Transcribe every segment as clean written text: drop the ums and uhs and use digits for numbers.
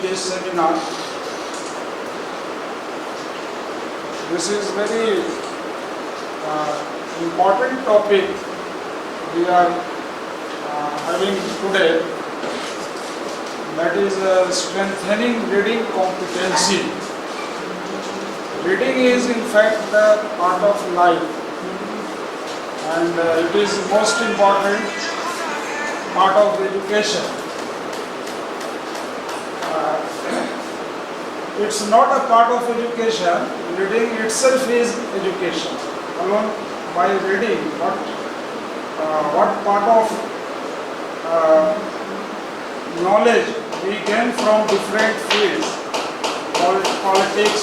this seminar. This is very important topic we are having today, that is strengthening reading competency. Reading is in fact the part of life, and it is most important part of education. It's not a part of education. Reading itself is education. Alone by reading, what part of knowledge we gain from different fields: politics,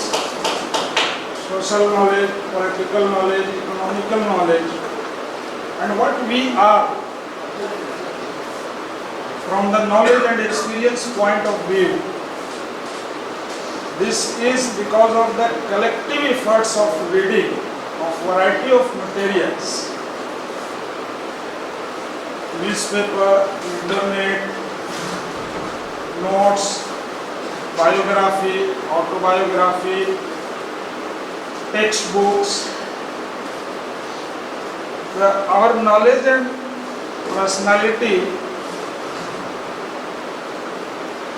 social knowledge, political knowledge, economical knowledge, and what we are from the knowledge and experience point of view. This is because of the collective efforts of reading of variety of materials: newspaper, internet, notes, biography, autobiography, textbooks. Our knowledge and personality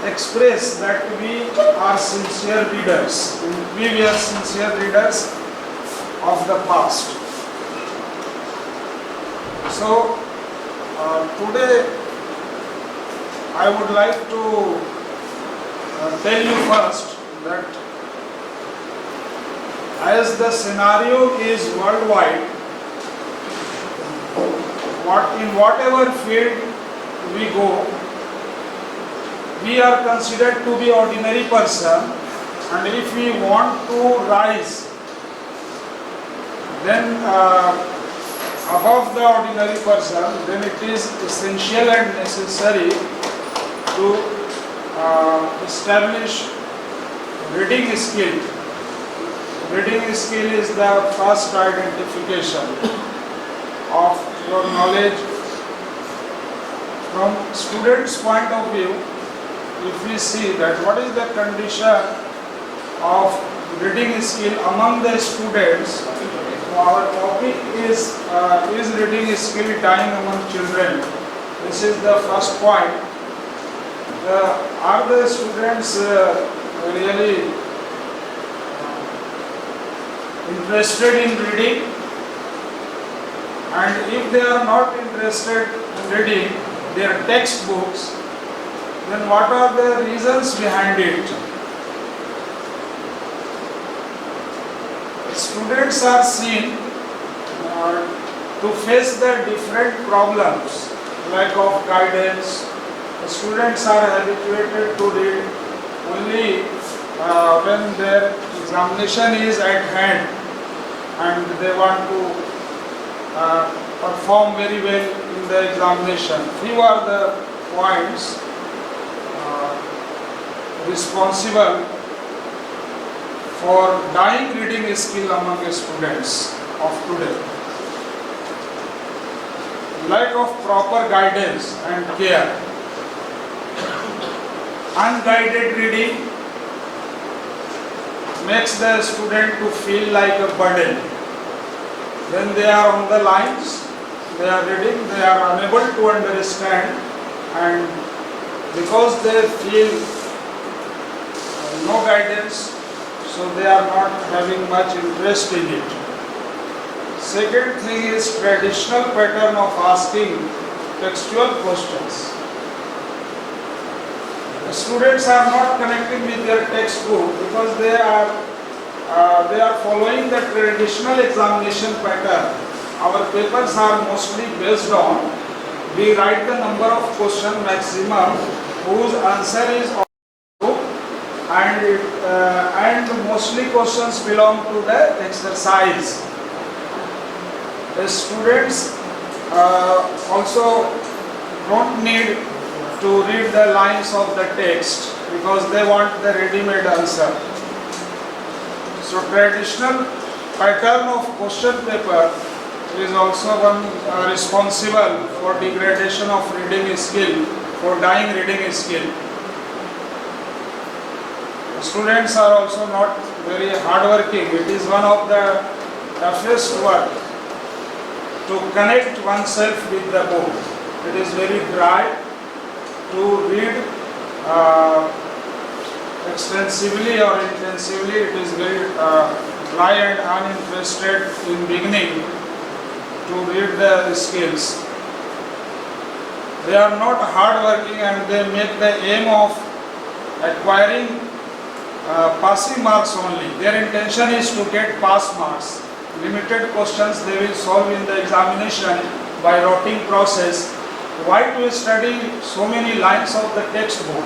express that we are sincere readers. We were sincere readers of the past. So today I would like to tell you first that as the scenario is worldwide, in whatever field we go, we are considered to be ordinary person, and if we want to rise then above the ordinary person, then it is essential and necessary to establish reading skill. Reading skill is the first identification of your knowledge. From students' point of view, if we see that what is the condition of reading skill among the students, our topic is reading skill dying among children. This is the first point. Are the students really interested in reading? And if they are not interested in reading their textbooks, then what are the reasons behind it? Students are seen to face the different problems, lack of guidance. The students are habituated to read only when their examination is at hand and they want to perform very well in the examination. Few are the points responsible for dying reading skill among students of today. Lack of proper guidance and care. Unguided reading makes the student to feel like a burden. When they are on the lines, they are reading, they are unable to understand, and because they feel no guidance, so they are not having much interest in it. Second thing is traditional pattern of asking textual questions. The students are not connecting with their textbook because they are following the traditional examination pattern. Our papers are mostly based on, we write the number of question maximum whose answer is and mostly questions belong to the exercise. The students also don't need to read the lines of the text because they want the ready-made answer. So traditional pattern of question paper is also one responsible for degradation of reading skill, for dying reading skill. students are also not very hardworking. It is one of the toughest work to connect oneself with the book. It is very dry to read extensively or intensively. It is very dry and uninterested in beginning to read the skills. They are not hardworking and they make the aim of acquiring passing marks only. Their intention is to get pass marks. Limited questions they will solve in the examination by routing process. Why to study so many lines of the textbook?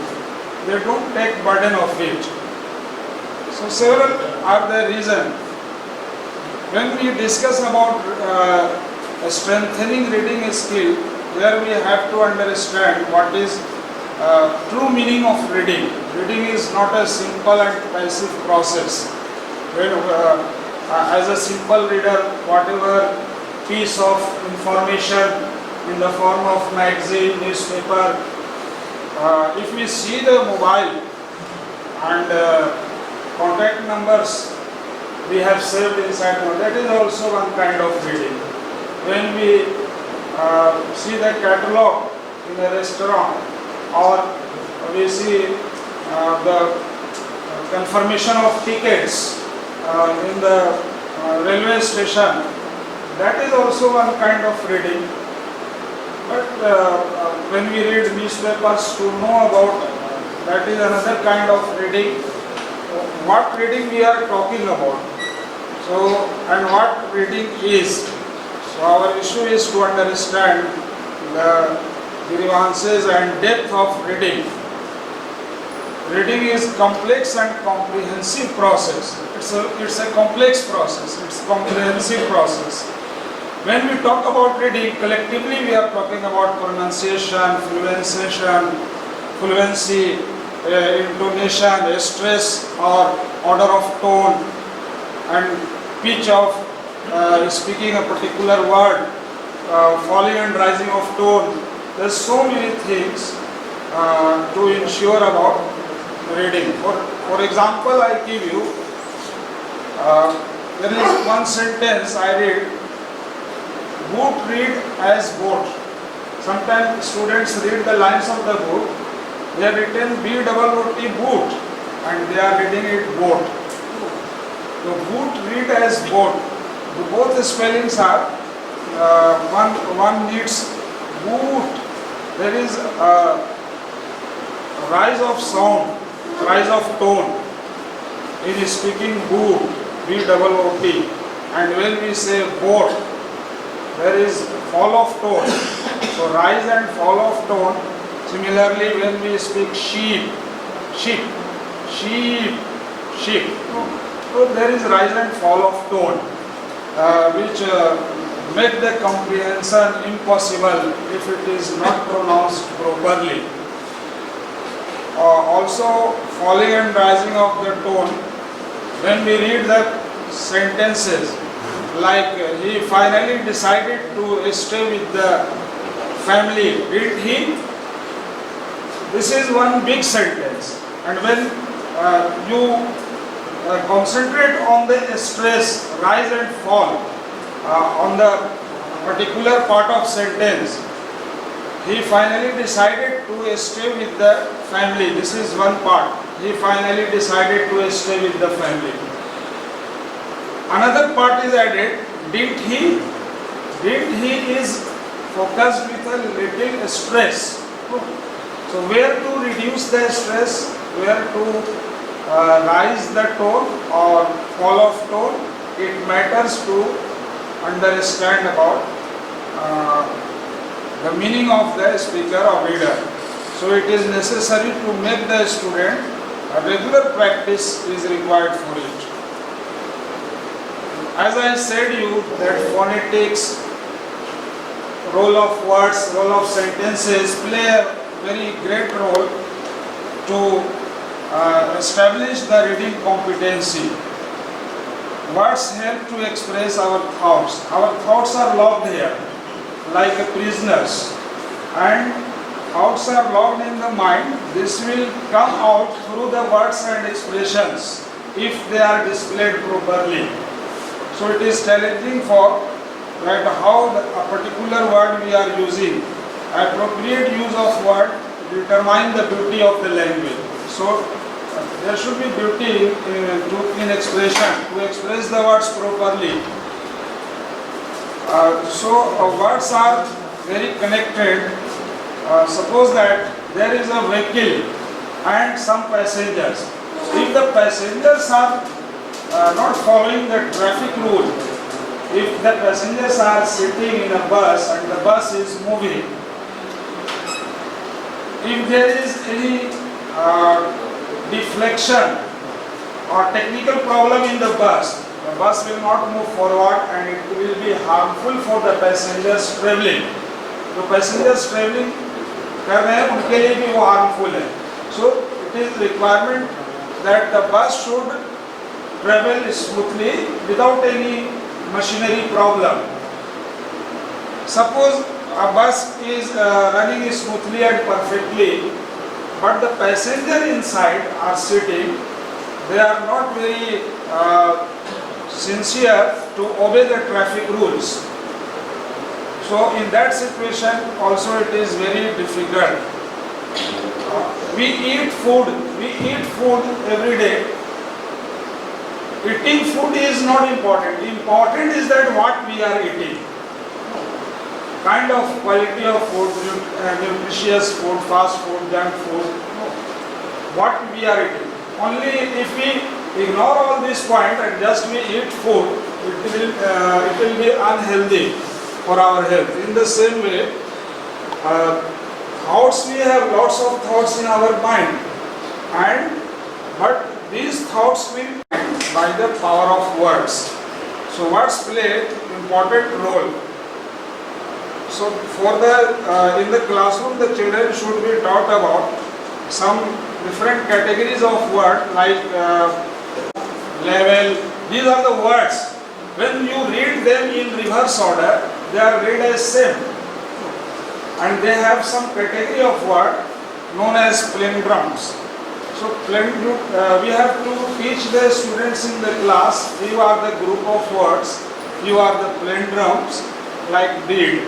They don't take burden of it. So several are the reasons. When we discuss about strengthening reading skill, here we have to understand what is true meaning of reading. Reading is not a simple and passive process. When, as a simple reader, whatever piece of information in the form of magazine, newspaper, if we see the mobile and contact numbers we have saved inside, that is also one kind of reading. When we see the catalog in a restaurant, or we see the confirmation of tickets in the railway station, that is also one kind of reading. But when we read newspapers to know about, that is another kind of reading. What reading we are talking about? So, and what reading is? So our issue is to understand the grievances and depth of reading. Reading is complex and comprehensive process. It's a complex process. It's a comprehensive process. When we talk about reading, collectively we are talking about pronunciation, fluency, intonation, stress or order of tone, and pitch of speaking a particular word, falling and rising of tone. There's so many things to ensure about reading. For example, I give you, there is one sentence I read, boot read as boat. Sometimes students read the lines of the book, they are written B-O-O-T, boot, and they are reading it boat. So boot read as boat. Both spellings are, one needs boot. There is a rise of sound, rise of tone in speaking boot, B-O-O-T, and when we say boat, there is fall of tone. So rise and fall of tone. Similarly, when we speak sheep, sheep, sheep, sheep. So there is rise and fall of tone, which make the comprehension impossible if it is not pronounced properly. Also, falling and rising of the tone, when we read the sentences, like he finally decided to stay with the family, did he? This is one big sentence, and when you concentrate on the stress, rise and fall on the particular part of sentence, he finally decided to stay with the family. This is one part. He finally decided to stay with the family. Another part is added, did he? Did he is focused with a little stress. So where to reduce the stress, where to rise the tone or fall of tone, it matters to understand about the meaning of the speaker or reader. So it is necessary to make the student, a regular practice is required for it. As I said you that phonetics, role of words, role of sentences play a very great role to establish the reading competency. Words help to express our thoughts. Our thoughts are locked here like prisoners, and thoughts are logged in the mind, this will come out through the words and expressions if they are displayed properly. So it is challenging for that how a particular word we are using. Appropriate use of word determine the beauty of the language. So there should be beauty in expression to express the words properly. Words are very connected. Suppose that there is a vehicle and some passengers. If the passengers are not following the traffic rule, if the passengers are sitting in a bus and the bus is moving, if there is any deflection or technical problem in the bus will not move forward and it will be harmful for the passengers traveling. तो passengers traveling कर रहे हैं उनके लिए भी वो harmful है. So it is requirement that the bus should travel smoothly without any machinery problem. Suppose a bus is running smoothly and perfectly, but the passenger inside are sitting, they are not very sincere to obey the traffic rules. So in that situation also it is very difficult. We eat food every day. Eating food is not important. Important is that what we are eating. Kind of quality of food, nutritious food, fast food, junk food. What we are eating. Only if we ignore all this point and just we eat food, it will be unhealthy for our health. In the same way, thoughts, we have lots of thoughts in our mind, but these thoughts will by the power of words. So words play important role. So for in the classroom, the children should be taught about some different categories of word like level. These are the words. When you read them in reverse order, they are read as same. And they have some category of word known as palindromes. So we have to teach the students in the class, you are the group of words, you are the palindromes like did.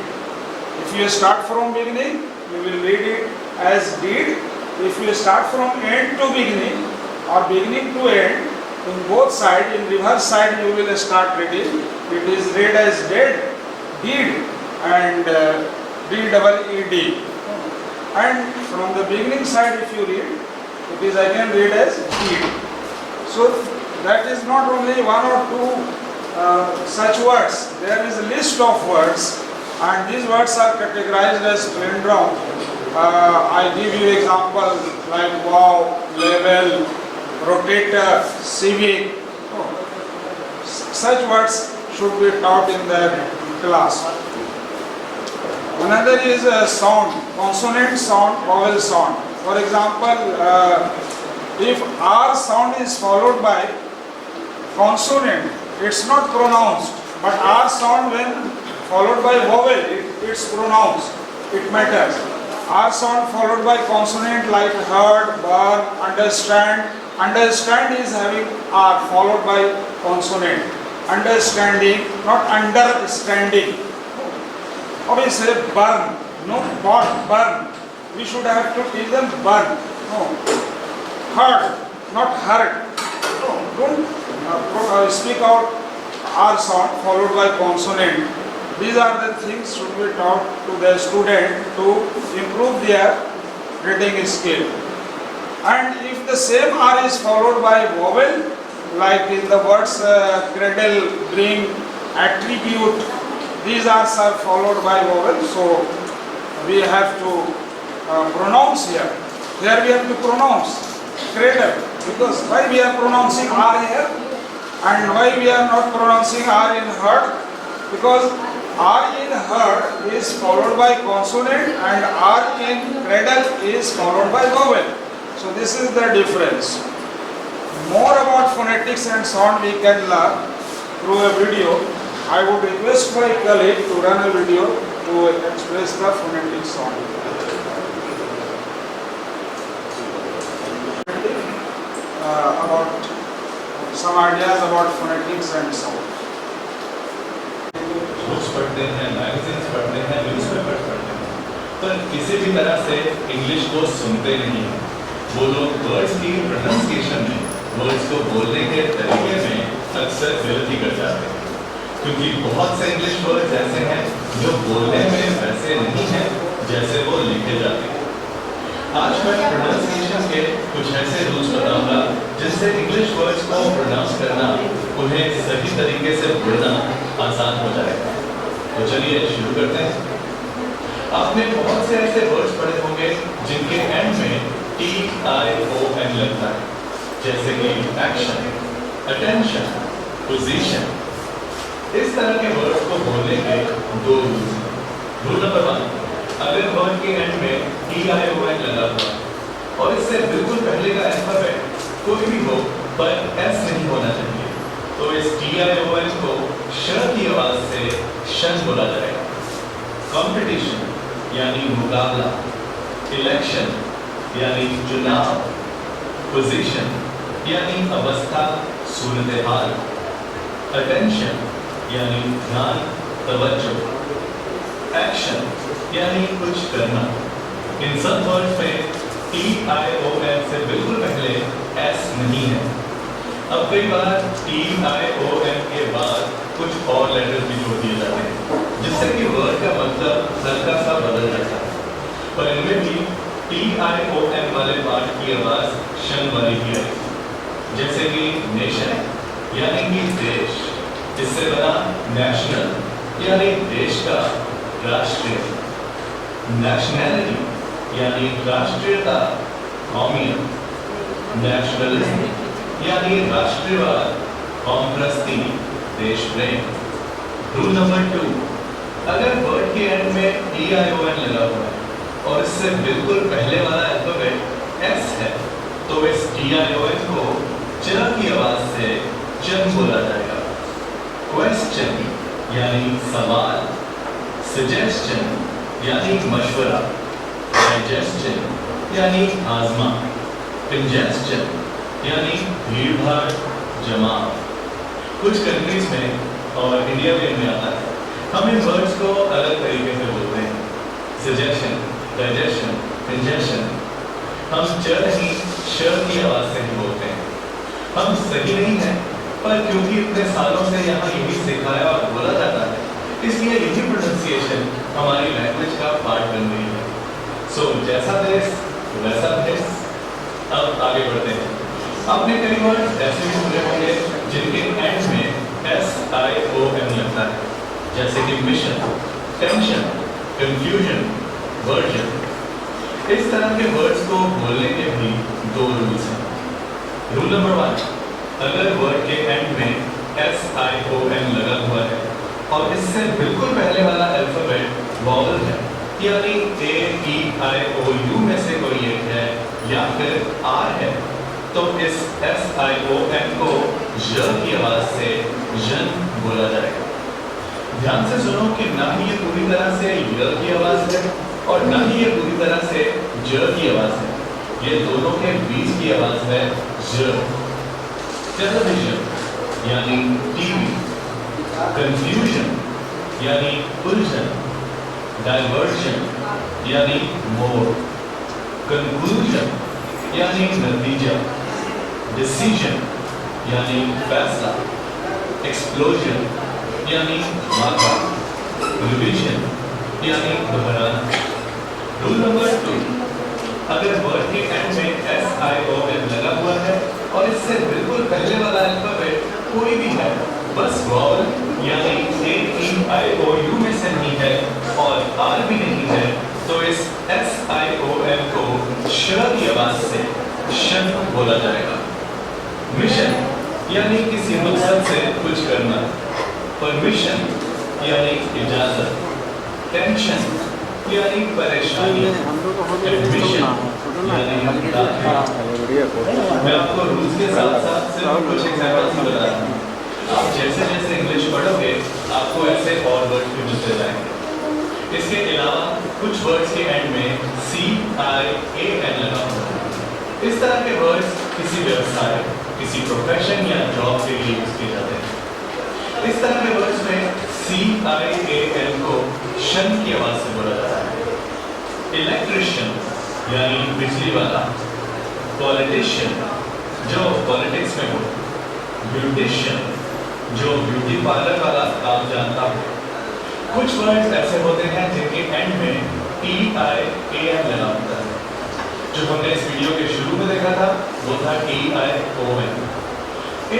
If you start from beginning, you will read it as did. If you start from end to beginning or beginning to end, in both sides, in reverse side you will start reading. It is read as did and D-double-E-D. And from the beginning side if you read, it is again read as did. So that is not only one or two such words. There is a list of words and these words are categorized as palindrome. I give you example like wow, level, rotator, civic. Such words should be taught in the class. Another is sound, consonant sound, vowel sound. For example, if R sound is followed by consonant, it's not pronounced. But R sound when followed by vowel, it's pronounced. It matters. R sound followed by consonant like heard, burn, understand. Understand is having R followed by consonant. Understanding, not understanding. Obviously burn, no, burn. We should have to teach them burn. No. Heard, not heard. No, don't speak out R sound followed by consonant. These are the things should be taught to the student to improve their reading skill. And if the same R is followed by vowel, like in the words cradle, bring, attribute, these R's are followed by vowel, so we have to pronounce here. Here we have to pronounce cradle, because why we are pronouncing R here and why we are not pronouncing R in heard? Because R in heard is followed by consonant and R in cradle is followed by vowel. So this is the difference. More about phonetics and sound we can learn through a video. I would request my colleague to run a video to express the phonetic sound. about some ideas about phonetics and sound. Books पढ़ते हैं, magazines पढ़ते हैं, newspaper पढ़ते हैं, पर किसी भी तरह से इंग्लिश को सुनते नहीं हैं। वो लोग वर्ड्स की प्रोनाउंसिएशन में, वर्ड्स को बोलने के तरीके में अक्सर गलती कर जाते हैं, क्योंकि बहुत से इंग्लिश वर्ड्स ऐसे हैं जो बोलने में वैसे नहीं हैं जैसे वो लिखे जाते हैं। आज मैं प्रोनाउंसिएशन के कुछ ऐसे रूल्स बताऊंगा जिससे इंग्लिश वर्ड्स को प्रोनाउंस करना, उन्हें सही तरीके से बोलना आसान हो जाएगा। तो चलिए शुरू करते हैं। आपने बहुत से ऐसे वर्ड्स पढ़े होंगे जिनके एंड में TION लगता है, जैसे कि एक्शन, अटेंशन, पोजीशन। इस तरह के वर्ड्स को बोलने के दो रूल्स हैं। रूल नंबर 1, अगर वर्ड के एंड में TION लगा हुआ और इससे बिल्कुल पहले का अल्फाबेट कोई भी हो पर S नहीं होना चाहिए, तो इस TION को श की आवाज से शन बोला जाएगा। कंपटीशन यानी मुकाबला, इलेक्शन यानी चुनाव, पोजीशन यानी अवस्था, सूरत हाल, अटेंशन यानी ध्यान, तवज्जो, एक्शन यानी कुछ करना। इन सब वर्ड्स में TION से बिल्कुल पहले S नहीं है। अब कई बार TION के बाद कुछ और लेटर्स भी जोड़ दिए जाते हैं, जिससे कि वर्ड का मतलब हल्का सा बदल जाता है, पर इनमें भी TION वाले पार्ट की आवाज शन वाली ही है। जैसे कि नेशन यानी कि देश, इससे बना नेशनल यानी देश का, राष्ट्रीय, नेशनैलिटी यानी राष्ट्रीयता, कौमियत, नेशनलिज्म यानी राष्ट्रवाद, कौमप्रस्ती, देश प्रेम। रूल नंबर 2, अगर वर्ड के एंड में TION लगा हुआ है और इससे बिल्कुल पहले वाला अल्फाबेट S है, तो इस TION को च की आवाज से चन बोला जाएगा। क्वेश्चन यानी सवाल, सजेस्शन यानी मशवरा, डाइजेस्शन यानी आजमा, कंजेस्शन यानी भीड़ भाड़, जमाव। कुछ कंट्रीज में और इंडिया में इनमें आता है, हम इन वर्ड्स को अलग तरीके से बोलते हैं। सजेशन, डाइजेशन, कंजेशन हम च नहीं श की आवाज से ही बोलते हैं। हम सही नहीं है, पर क्योंकि इतने सालों से यहाँ यही सिखाया और बोला जाता है, इसलिए यही प्रोनाउंसिएशन हमारी लैंग्वेज का पार्ट बन गई है। सो जैसा देश वैसा भेष। अब आगे बढ़ते हैं। आपने कई वर्ड ऐसे भी सुने होंगे जिनके एंड में SION लगता है, जैसे कि मिशन, टेंशन, कंफ्यूजन, वर्जन। इस तरह के वर्ड्स को बोलने के भी दो रूल्स हैं। रूल नंबर 1, अगर वर्ड के एंड में SION लगा हुआ है और इससे बिल्कुल पहले वाला अल्फाबेट वॉवल है, यानी AEIOU में से कोई एक है या फिर R है, तो इस SION को ज की आवाज से जन बोला जाएगा। ध्यान से सुनो कि ना ही ये पूरी तरह से य की आवाज है और ना ही ये पूरी तरह से ज की आवाज है, ये दोनों के बीच की आवाज है ज। टेलीविजन यानी टीवी, कंफ्यूजन यानी उलझन, डाइवर्जन यानी मोड़, कंक्लूजन यानी नतीजा, डिसीजन यानी फैसला, एक्सप्लोजन यानी धमाका, रिविजन यानी दोहराना। रूल नंबर 2, अगर वर्ड के एंड में SION लगा हुआ है और इससे बिल्कुल पहले वाला अल्फाबेट कोई भी है, बस वॉवल यानी AEIOU में से नहीं है और R भी नहीं है, तो इस SION को श की आवाज से शन बोला जाएगा। मिशन यानी किसी मकसद से कुछ करना, परमिशन यानी इजाजत, टेंशन यानी परेशानी, एडमिशन यानी दाखिला। मैं आपको रूल्स के साथ साथ सिर्फ कुछ एग्जांपल्स ही बता रहा हूँ। आप जैसे जैसे इंग्लिश पढ़ोगे आपको ऐसे और वर्ड्स भी मिलते जाएंगे। इसके अलावा कुछ वर्ड्स के एंड में CIAN लगा हुआ है। इस तरह के वर्ड्स किसी व्यवसाय, किसी प्रोफेशन या जॉब के लिए यूज किए जाते हैं। इस तरह के वर्ड्स में CIAN को शन की आवाज से बोला जाता है। इलेक्ट्रिशियन यानी बिजली वाला, पॉलिटिशियन जो पॉलिटिक्स में हो, ब्यूटिशियन जो ब्यूटी पार्लर वाला काम जानता हो। कुछ वर्ड्स ऐसे होते हैं जिनके एंड में TIAN लगा होता है। जो हमने इस वीडियो के शुरू में देखा था वो था TION।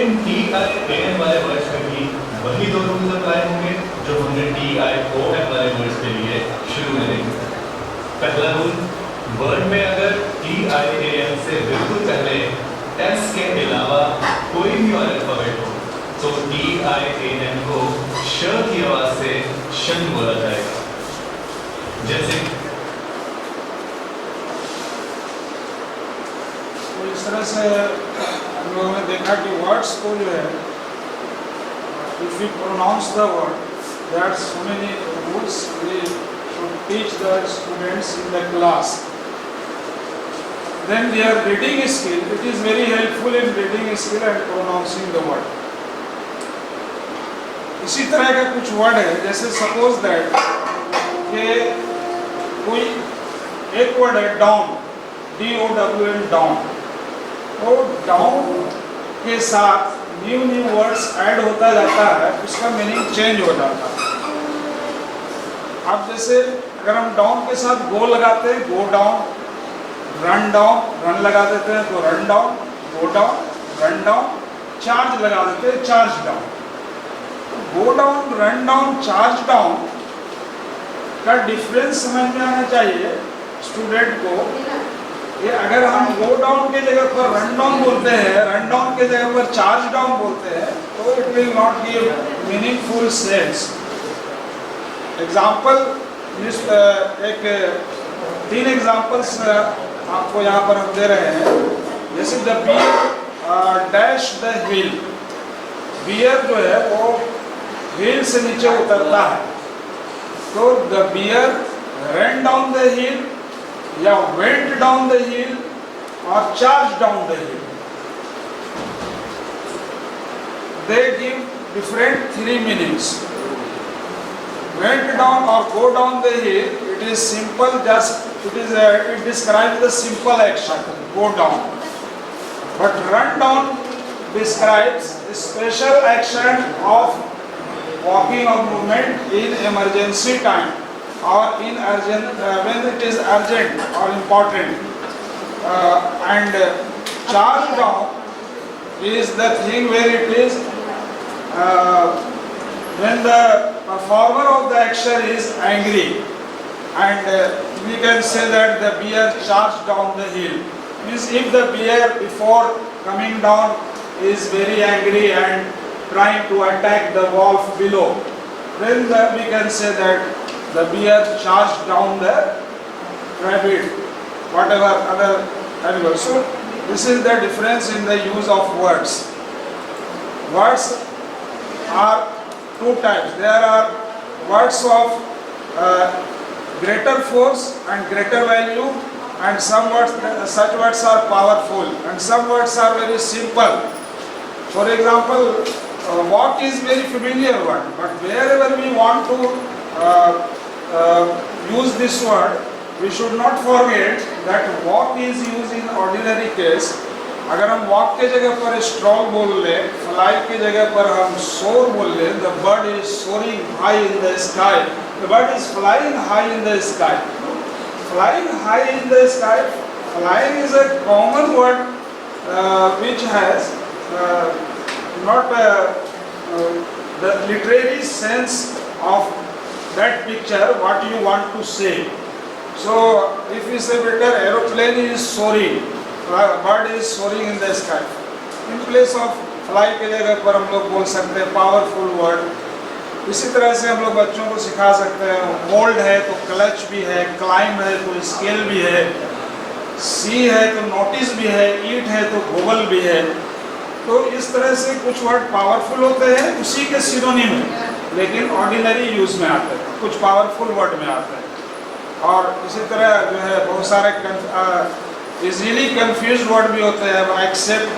इन TIAN वाले वर्ड्स में भी वही दो रूल्स अप्लाई होंगे जो हमने TION वाले वर्ड्स के लिए शुरू में देखे थे। पहला रूल, वर्ड में अगर TIAN से बिल्कुल पहले S के अलावा कोई भी और अल्फाबेट हो तो TIAN को श की आवाज से शन बोला जाएगा। जैसे तो इस तरह से हम लोगों ने देखा कि वर्ड्स को जो है, if you pronounce the word, there are so many rules we should teach the students in the class. Then their reading skill, it is very helpful in reading skill and pronouncing the word. इसी तरह का कुछ word है, जैसे suppose that कि कोई एक word है डाउन, DOWN डाउन। तो डाउन के साथ न्यू वर्ड्स ऐड होता जाता है, उसका मीनिंग चेंज हो जाता है। अब जैसे अगर हम डाउन के साथ गो लगाते हैं, go down, run down, run लगा देते हैं तो run down, go down, run down, charge लगा देते हैं, charge down. Go down, run down, charge down का डिफरेंस समझ में आना चाहिए स्टूडेंट को। ये अगर हम गो डाउन के जगह पर रन डाउन बोलते हैं, रन डाउन के जगह पर चार्ज डाउन बोलते हैं, तो it will not give meaningful sense. Example, एक 3 एग्जाम्पल्स आपको यहाँ पर हम दे रहे हैं। जैसे the bear dash the hill, bear जो है वो हिल से नीचे उतरता है, तो the bear run down the hill या वेंट डाउन द हिल और charge down the hill. They give different 3 meanings. Went down or go down the hill, it is simple, just it describes the simple action, go down. But run down describes a special action of walking or movement in emergency time or in urgent when it is urgent or important. And charge down is the thing where it is when the performer of the action is angry, and we can say that the bear charged down the hill. Means if the bear before coming down is very angry and trying to attack the wolf below, then we can say that the bear charged down the rabbit, whatever other animal. So this is the difference in the use of words. Words are 2 types. There are words of greater force and greater value, and some words, such words are powerful, and some words are very simple. For example, walk is very familiar word, but wherever we want to use this word, we should not forget that walk is used in ordinary case. अगर हम walk के जगह पर stroll बोल ले, fly के जगह पर हम सोर बोल ले, the bird is soaring high in the sky, the bird is flying high in the sky. Flying high in the sky, flying is a common word which has not the literary sense of that picture what you want to say. So if we say better aeroplane is soaring, bird is soaring in the sky, in place of fly के जगह पर हम लोग बोल सकते हैं powerful word. इसी तरह से हम लोग बच्चों को सिखा सकते हैं, होल्ड है तो क्लच भी है, क्लाइंब है तो स्केल भी है, सी है तो नोटिस भी है, ईट है तो गोबल भी है। तो इस तरह से कुछ वर्ड पावरफुल होते हैं उसी के सिनोनिम में, लेकिन ऑर्डिनरी यूज में आते हैं, कुछ पावरफुल वर्ड में आते हैं। और इसी तरह जो है बहुत सारे इजीली कंफ्यूज वर्ड भी होते हैं, एक्सेप्ट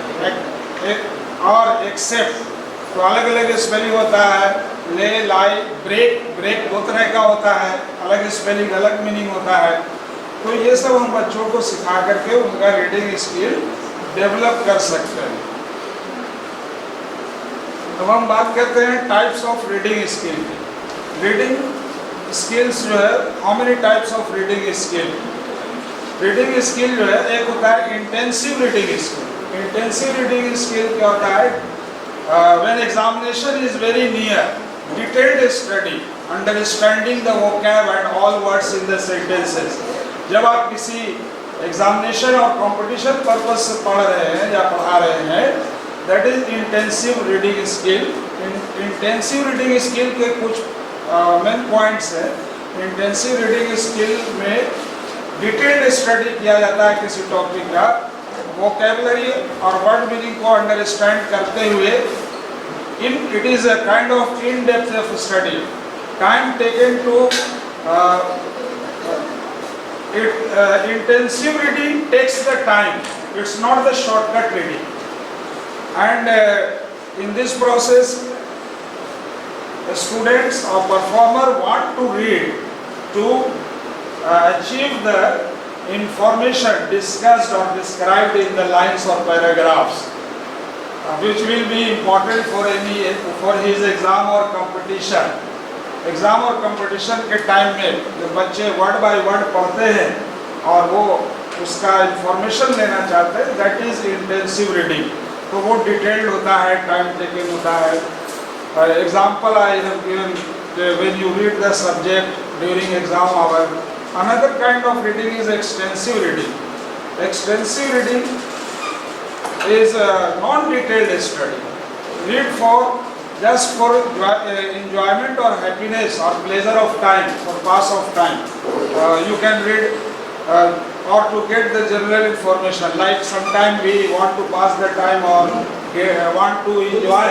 और एक्सेप्ट, तो अलग अलग स्पेलिंग होता है। ले, लाई, ब्रेक, ब्रेक दो तरह का होता है, अलग स्पेलिंग अलग मीनिंग होता है। तो ये सब हम बच्चों को सिखा करके उनका रीडिंग स्किल डेवलप कर सकते हैं। अब हम बात करते हैं types of reading skill. Reading skills जो है, how many types of reading skill? Reading skill जो है, एक होता है intensive reading skill. Intensive reading skill क्या होता है? When examination is very near, detailed study, understanding the vocab and all words in the sentences. जब आप किसी एग्जामिनेशन और कंपटीशन पर्पस से पढ़ रहे हैं या पढ़ा रहे हैं, that is intensive reading skill. Intensive reading skill के कुछ मेन पॉइंट्स हैं। इंटेंसिव रीडिंग स्किल में डिटेल्ड स्टडी किया जाता है किसी टॉपिक का, वोकैबुलरी और वर्ड मीनिंग को अंडरस्टैंड करते हुए it is a kind of in depth of study, time taken to intensive reading takes the time, it's not the shortcut reading, and in this process the students or performer want to read to achieve the information discussed or described in the lines or paragraphs, which will be important for his exam or competition. Exam और competition के time में जब बच्चे word by word पढ़ते हैं और वो उसका इंफॉर्मेशन लेना चाहते हैं, दैट इज़ इंटेंसिव रीडिंग। तो वो डिटेल्ड होता है, टाइम टेकन होता है। Example I have given when you read the subject during exam hour. Another kind of reading is extensive reading. Extensive reading is non detailed study, read for just for enjoyment or happiness or pleasure of time, for pass of time. You can read or to get the general information, like sometime we want to pass the time or want to enjoy,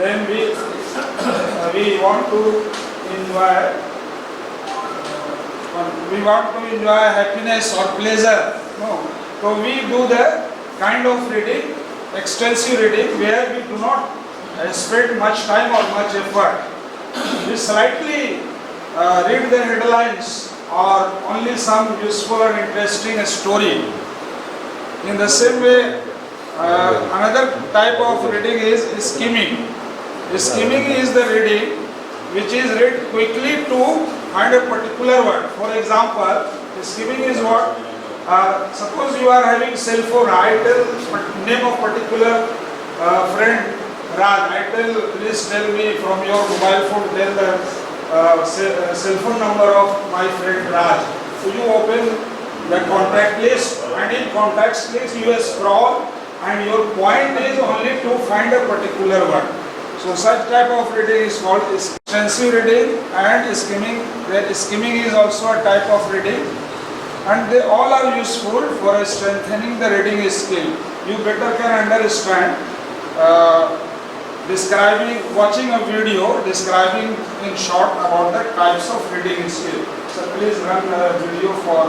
then we want to enjoy happiness or pleasure. No, so we do the kind of reading, extensive reading, where we do not spend much time or much effort. We slightly read the headlines or only some useful and interesting story. In the same way, another type of reading is skimming. Skimming is the reading which is read quickly to find a particular word. For example, skimming is what? Suppose you are having cell phone. I tell name of particular friend Raj. I tell, please tell me from your mobile phone, tell the cell phone number of my friend Raj. So you open the contact list, and in contacts list you scroll, and your point is only to find a particular word. So such type of reading is called extensive reading and skimming. That skimming is also a type of reading, and they all are useful for strengthening the reading skill. You better can understand watching a video describing in short about the types of reading skill. So please run a video for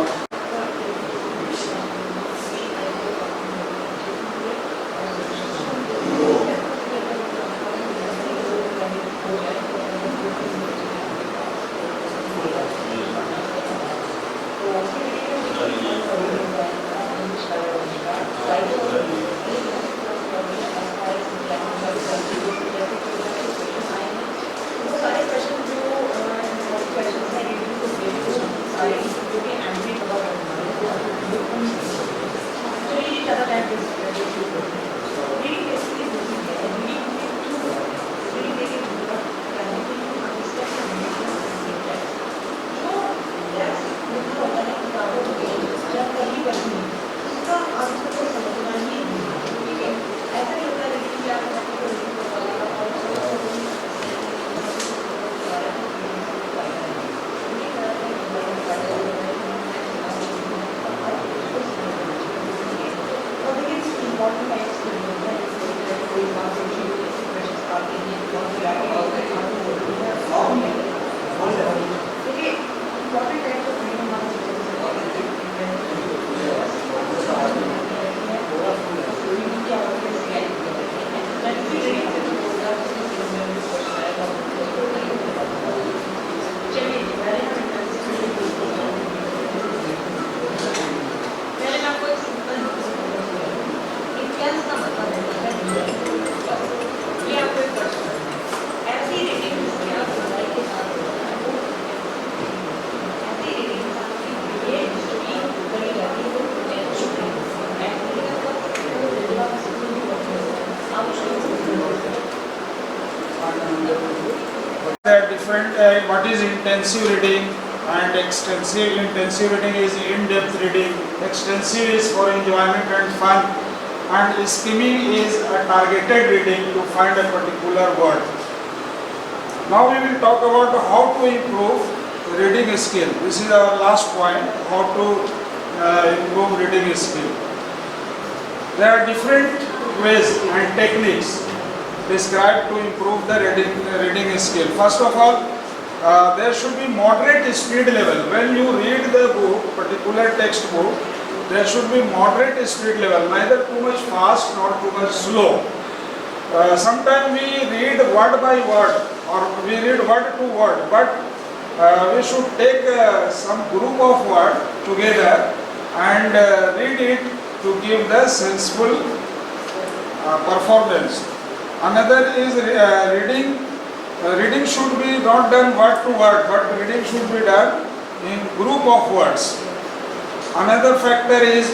क्या इसका मतलब है? ये आपको एक प्रश्न है। ऐसी रीडिंग जिसमें आप पढ़ाई के साथ होता है, ऐसी रीडिंग ये हिस्ट्री बड़ी लगी हो There are different, what is intensive reading and extensive. Intensive reading is in-depth reading, extensive is for enjoyment and fun, and skimming is a targeted reading to find a particular word. Now we will talk about how to improve reading skill. This is our last point, how to improve reading skill. There are different ways and techniques described to improve the reading skill. First of all, there should be moderate speed level. When you read the book, particular textbook, there should be moderate speed level, neither too much fast nor too much slow. Sometimes we read word by word or we read word to word, but we should take some group of words together and read it to give the senseful performance. Another is reading. Reading should be not done word to word, but reading should be done in group of words. Another factor is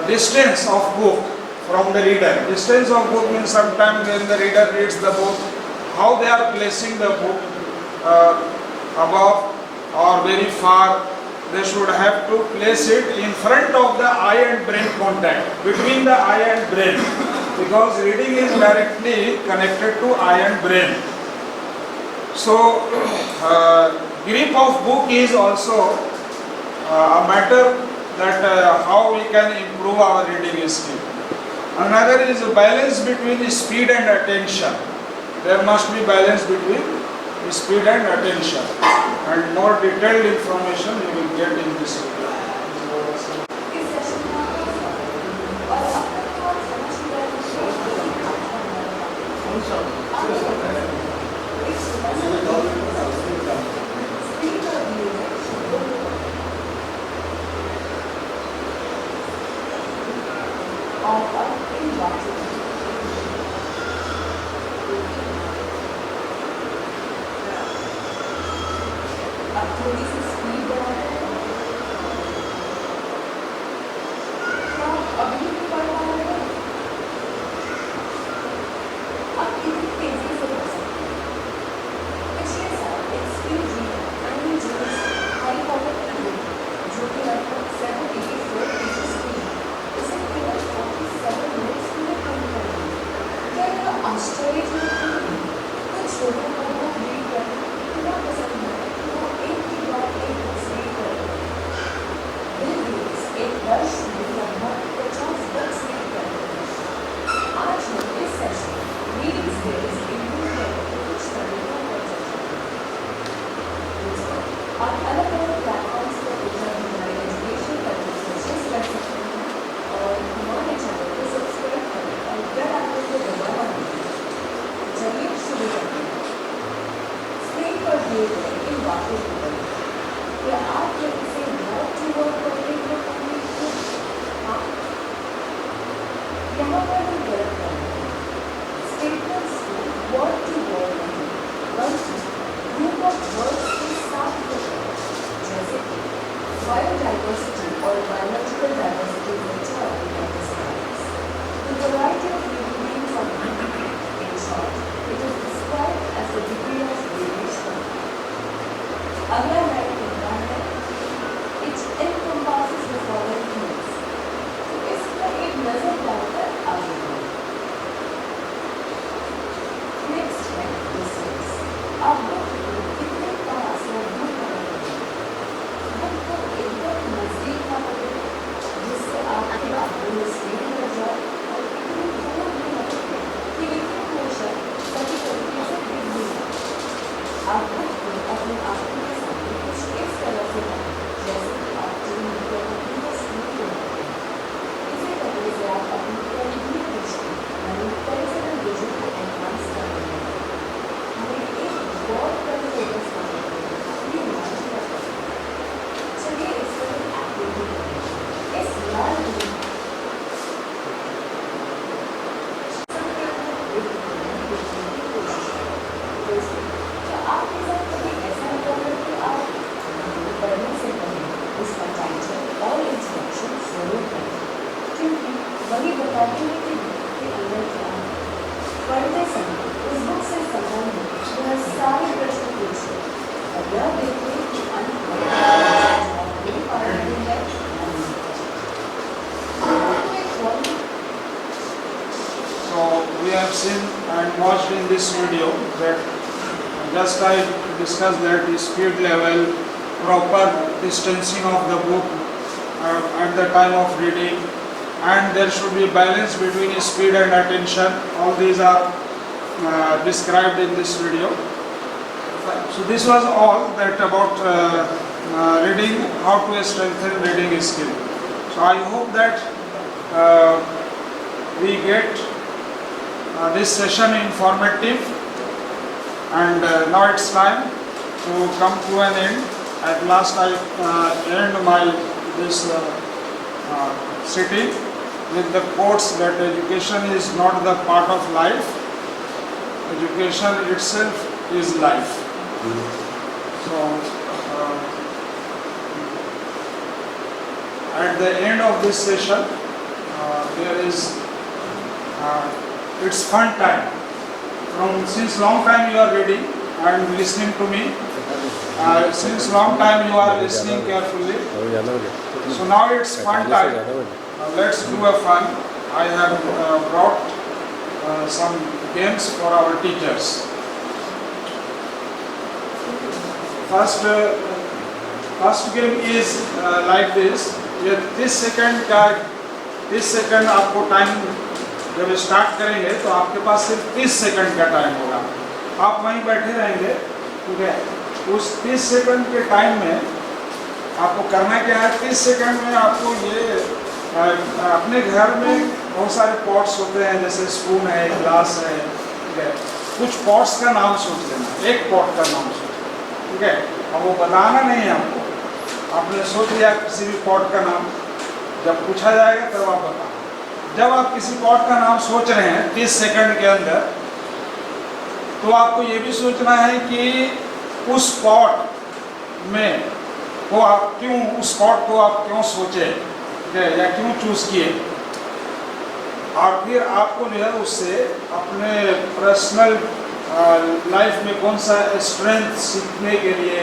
distance of book from the reader. Distance of book means sometimes when the reader reads the book, how they are placing the book above or very far. They should have to place it in front of the eye and brain contact, between the eye and brain, because reading is directly connected to eye and brain. So grip of book is also a matter that how we can improve our reading skill. Another is balance between speed and attention. There must be balance between speed and attention, and more detailed information you will get in this video. थोड़ी सी speed बढ़ा है, अभी भी बढ़ रहा है, अब इतनी तेजी से बढ़ सकते हैं। पिछले साल एक स्पीड हाई पावर जो कि लगभग 784 पीसेस की, उसे केवल 47 मिनट्स में कम कर दिया। क्या यह आश्चर्यजनक है? कुछ लोगों को रीड करना इतना पसंद है कि वो एक के बाद एक रीड करते हैं। बिल गेट्स एक वर्ष में लगभग 50 बुक्स रीड करते हैं। आज हम इस सेशन रीडिंग स्किल्स इंप्रूव करने के कुछ तरीकों पर चर्चा करेंगे। आप अलग अलग प्लेटफॉर्म्स पर उपलब्ध हमारे एजुकेशन कंटेंट सर्चेस कर सकते हैं और हमारे चैनल को सब्सक्राइब करें और बेल आइकन को दबाना मत भूलें। चलिए शुरू करते हैं। स्क्रीन पर दिए गए इन वाक्यों को पढ़ें। क्या आप जब इसे वर्ड टू वर्ड पढ़ने को पढ़ने को हाँ, यहाँ पर हम गलत कर रहे हैं। स्टेटमेंट्स को वर्ड टू वर्ड नहीं बल्कि ग्रुप ऑफ वर्ड्स के साथ पढ़ें, जैसे कि बायोडाइवर्सिटी और बायोलॉजिकल डाइवर्सिटी में the variety of living beings on Earth. In short, it is described as the degree of variation. अगला लाइन कहता है, it encompasses the following things. तो इस पर एक नजर डालकर आगे बढ़ें। Next है distance. आप बुक को कितने पास या दूर पकड़ रहे हैं? बुक को एकदम नजदीक ना पकड़ें, जिससे आपके कॉग्निटिव के अंदर क्या है। पढ़ते समय उस बुक से संबंधित वह सारे प्रश्न पूछे और यह देखें कि अंत में जवाब मिल पा रहे हैं या नहीं। So we have seen and watched in this video that just I discussed that the speed level, proper distancing of the book at the time of reading, and there should be balance between speed and attention. All these are described in this video. So this was all that about reading, how to strengthen reading skill. So I hope that we get this session informative, and now it's time to come to an end. At last I end my this sitting with the quotes that education is not the part of life, education itself is life. So at the end of this session there is it's fun time. Since long time you are reading and listening to me, since long time you are listening carefully, so now it's fun time. Let's do a fun. I have brought some games for our teachers. First game is like this. ये 30 second आपको time जब start करेंगे तो आपके पास सिर्फ 30 second का time होगा। आप वहीं बैठे रहेंगे, ठीक है। उस 30 सेकंड के टाइम में आपको करना क्या है, 30 सेकंड में आपको ये अपने घर में बहुत सारे पॉट्स होते हैं, जैसे स्पून है, ग्लास है, ठीक है। कुछ पॉट्स का नाम सोच लेना, एक पॉट का नाम सोच, ठीक है। और वो बताना नहीं है आपको, आपने सोच लिया किसी भी पॉट का नाम, जब पूछा जाएगा तब आप बताना। जब आप किसी पॉट का नाम सोच रहे हैं 30 सेकंड के अंदर, तो आपको ये भी सोचना है कि उस पॉट में को आप क्यों, उस पॉट को आप क्यों सोचे, ठीक है, या क्यों चूज किए। और फिर आपको जो है उससे अपने पर्सनल लाइफ में कौन सा स्ट्रेंथ सीखने के लिए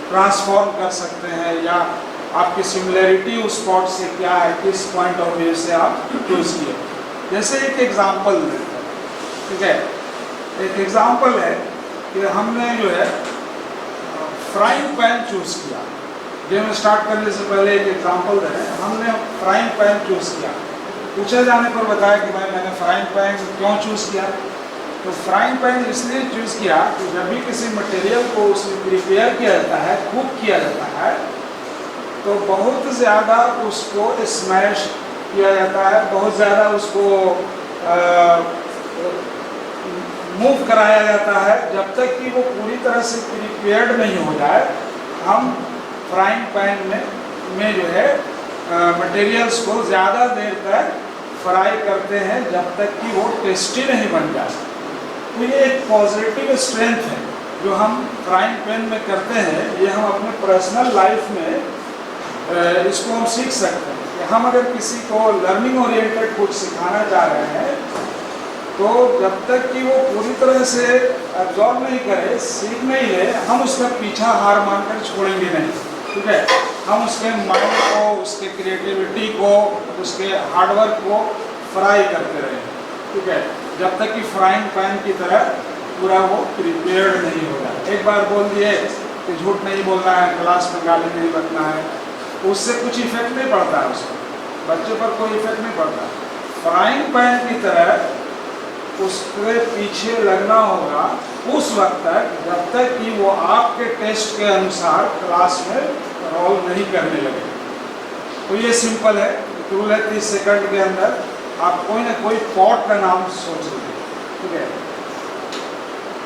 ट्रांसफॉर्म कर सकते हैं, या आपकी सिमिलरिटी उस स्पॉट से क्या है, किस पॉइंट ऑफ व्यू से आप चूज किए। जैसे एक एग्जांपल देते हैं, ठीक है। एक एग्जांपल है कि हमने जो है फ्राइंग पैन चूज किया। गेम स्टार्ट करने से पहले एक एग्जांपल दें, हमने फ्राइंग पैन चूज किया। पूछे जाने पर बताया कि भाई मैंने फ्राइंग पैन क्यों चूज किया। तो फ्राइंग पैन इसलिए चूज किया कि जब भी किसी मटेरियल को उसमें प्रिपेयर किया जाता है, कुक किया जाता है, तो बहुत ज़्यादा उसको स्मैश किया जाता है, बहुत ज़्यादा उसको मूव कराया जाता है। जब तक कि वो पूरी तरह से प्रिपेयर्ड नहीं हो जाए, हम फ्राइंग पैन में जो है मटेरियल्स को ज़्यादा देर तक फ्राई करते हैं, जब तक कि वो टेस्टी नहीं बन जाए। तो ये एक पॉजिटिव स्ट्रेंथ है जो हम फ्राइंग पैन में करते हैं। ये हम अपने पर्सनल लाइफ में इसको हम सीख सकते हैं कि हम अगर किसी को लर्निंग ओरिएंटेड कुछ सिखाना चाह रहे हैं, तो जब तक कि वो पूरी तरह से एब्जॉर्ब नहीं करे, सीख नहीं ले, हम उसका पीछा हार मानकर छोड़ेंगे नहीं, ठीक है। हम उसके माइंड को, उसके क्रिएटिविटी को, उसके हार्डवर्क को फ्राई करते रहें, ठीक है, जब तक कि फ्राइंग पैन की तरह पूरा वो प्रिपेयर्ड नहीं होगा। एक बार बोल दिए कि झूठ नहीं बोलना है, क्लास में गाली नहीं बकना है, उससे कुछ इफेक्ट नहीं पड़ता है, उसको बच्चे पर कोई इफेक्ट नहीं पड़ता। फ्राइंग पैन की तरह उसके पीछे लगना होगा उस वक्त तक, जब तक कि वो आपके टेस्ट के अनुसार क्लास में रोल नहीं करने लगे। तो ये सिंपल है, रूल है 30 सेकंड के अंदर आप कोई ना कोई पॉट का नाम सोच लीजिए, ठीक है।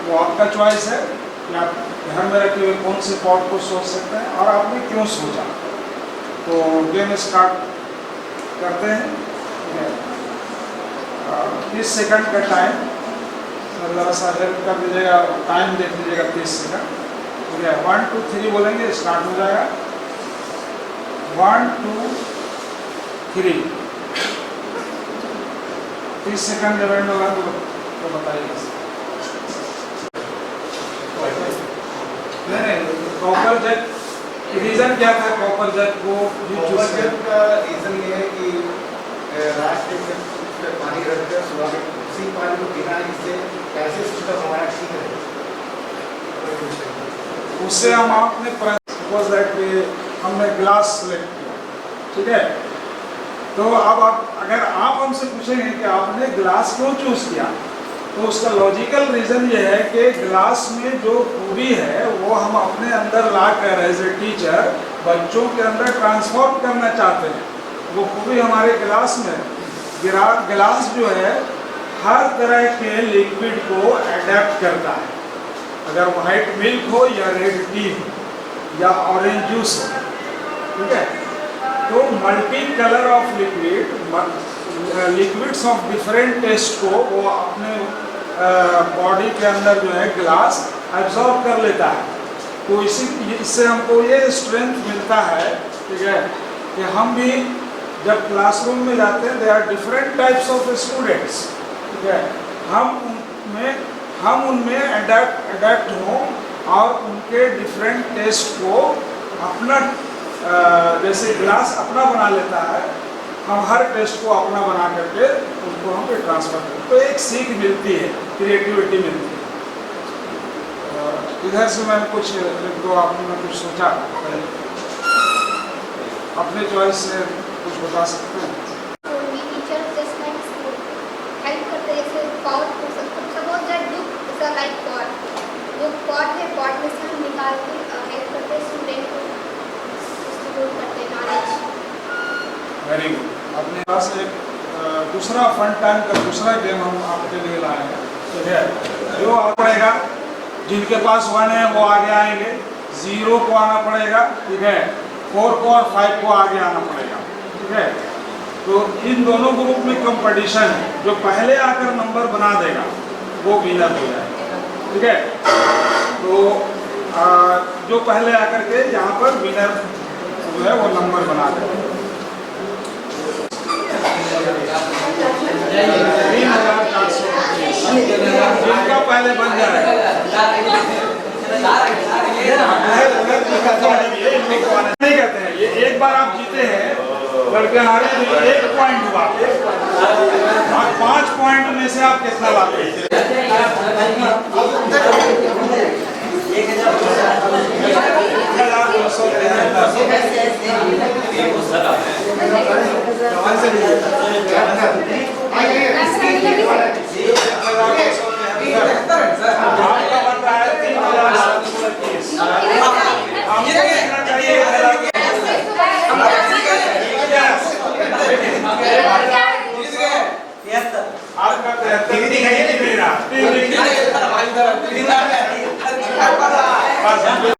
वो आपका चॉइस है कि आप घर में रखे हुए कौन से पॉट को सोच सकते हैं और आपने क्यों सोचा। तो गेम स्टार्ट करते हैं, ठीक है। 30 सेकंड का टाइम, ज़रा सा हेल्प कर दीजिएगा, टाइम देख लीजिएगा 30 सेकंड, ठीक है। 1 2 3 बोलेंगे, स्टार्ट हो जाएगा। 1 2 3। 30 सेकंड डिपेंड होगा तो बताइए। नहीं कॉपर जग रीजन क्या था कॉपर जग को कॉपर जग का रीजन ये है कि रात में पानी रखकर सुबह में उसी पानी को पीना, इससे कैसे सिस्टम हमारा ठीक है। उससे हम आपने सपोज दैट हमने ग्लास सेलेक्ट किया, ठीक है। तो अब आप अगर आप हमसे पूछेंगे कि आपने ग्लास क्यों चूज किया, तो उसका लॉजिकल रीजन ये है कि ग्लास में जो खूबी है वो हम अपने अंदर ला कर एज ए टीचर बच्चों के अंदर ट्रांसफॉर्म करना चाहते हैं। वो खूबी हमारे ग्लास में ग्लास जो है हर तरह के लिक्विड को अडेप्ट करता है, अगर वाइट मिल्क हो या रेड टी हो या ऑरेंज जूस हो, ठीक है। तो multi colour of liquids of different taste को वो अपने बॉडी के अंदर जो है ग्लास एब्जॉर्ब कर लेता है। तो इससे हमको ये स्ट्रेंथ मिलता है, ठीक है, कि हम भी जब क्लासरूम में जाते हैं, they are different types of students, ठीक है, हम उनमें अडेप्ट हों और उनके डिफरेंट टेस्ट को अपना जैसे ग्लास अपना बना लेता है, हम हर टेस्ट को अपना बना करके उनको हम ट्रांसफर करते हैं। तो एक सीख मिलती है, क्रिएटिविटी मिलती है। और इधर से मैंने कुछ दो आपने कुछ सोचा अपने चॉइस से कुछ बता सकते हैं। Very good. अपने पास एक दूसरा फन टाइम का दूसरा गेम हम आपके लिए लाए हैं, ठीक है। जो आ पड़ेगा, जिनके पास 1 है वो आगे आएंगे, 0 को आना पड़ेगा, ठीक है, 4 को और 5 को आगे आना पड़ेगा, ठीक है। तो इन दोनों ग्रुप में कंपटीशन है, जो पहले आकर नंबर बना देगा वो विनर हो जाएगा, ठीक है। तो जो पहले आकर के यहाँ पर विनर जो है वो नंबर बना देगा। 3,420 जिनका पहले बन जाएगा नहीं कहते हैं। ये एक बार आप जीते हैं, लड़के हारे तो 1 पॉइंट हुआ, और 5 पॉइंट में से आप कितना लाते हैं? 1,200 आपका बन रहा है 3,720। हमको कितना चाहिए? आपका 73 नहीं मेरा